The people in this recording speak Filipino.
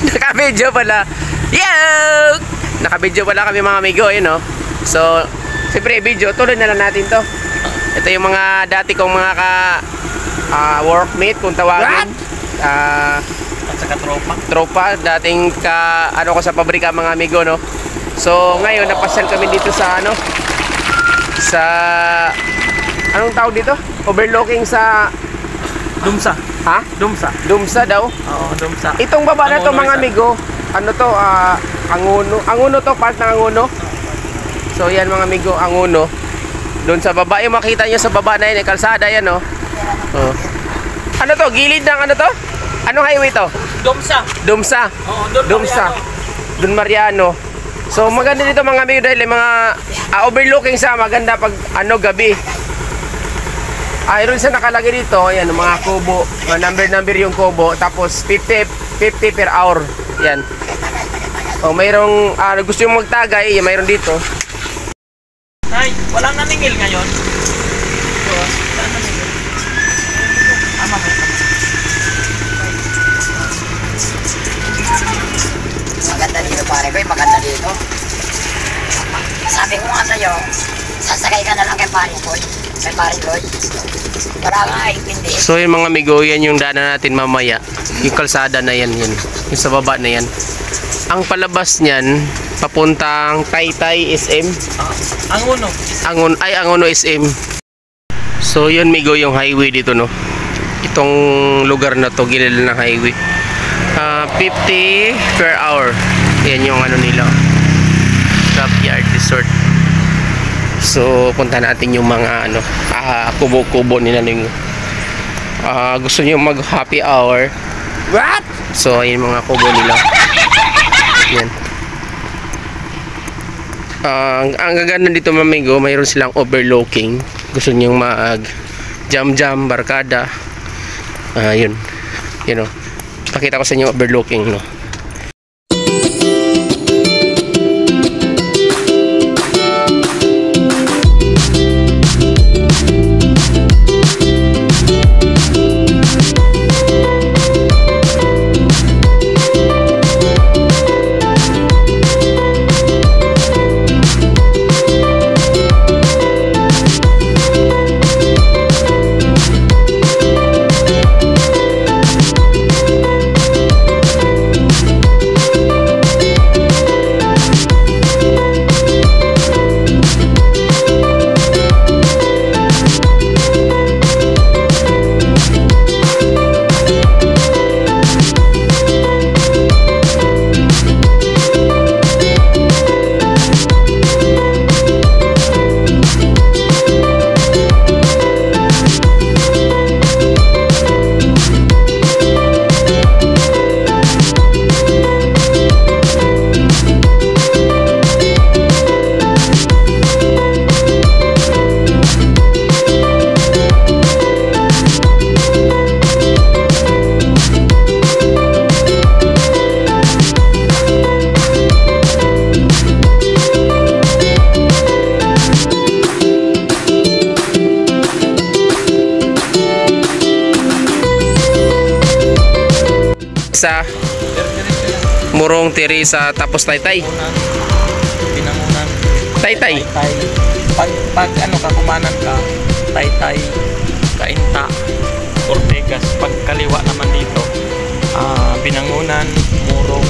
Naka-video pala. Yo! Naka-video pala kami mga amigo, yun no. So, siyempre video, tuloy na lang natin to. Ito yung mga dati kong mga workmate kung tawagin. At saka tropa, dating ano ko sa pabrika mga amigo no. So, ngayon napasyal kami dito sa ano, sa anong tawag dito? Overlooking sa Dumsa. Ha? Dumsa. Dumsa daw? Oo, Dumsa. Itong baba na to mga amigo, ano to, Anguno to, part ng Anguno. So yan mga amigo, Anguno. Doon sa baba, yung makita nyo sa baba na yun, kalsada yan oh. Oh. Ano to, gilid ng ano to? Anong highway to? Dumsa. Dumsa. Oo, Dumsa. Don Mariano. So maganda dito mga amigo dahil mga overlooking sa maganda pag ano gabi. Ayun sa nakalagay dito, ayan, mga kubo, number yung kubo, tapos 50 per hour. Yan. O mayroong gusto yung magtagay, mayroon dito. Ay, walang naningil ngayon. Walang naningil. Maganda dito pare ko, maganda dito. Sabi ko nga sa'yo, sasakay ka na lang kay pare ko. Kay pare ko. Para nga hindi. So yung mga amigo, yan yung daanan natin mamaya. Yung kalsada na yan, yun. Yung sa baba na yan. Ang palabas niyan, papuntang Taytay SM. Anguno SM. So yun migo yung highway dito no. Itong lugar na to, gilid ng highway. 50 per hour. Yan yung ano nila. Scrapyard Resort. So punta natin yung mga ano, kubo-kubo nila yung gusto niyo mag happy hour. What? So ayun mga kubo nila. Yan. Ang gaganda dito mamigo, mayroon silang overlooking. Gusto niyo mag jam barkada. Yun. You know. Pakita ko sa inyo overlooking no. Sa Murong Teresa tapos Taytay. Pinangunan. Taytay. Pag ano ka kumanan ka, Taytay, Kainta, Ortegas. Pag kaliwa naman dito, Binangunan, Murong,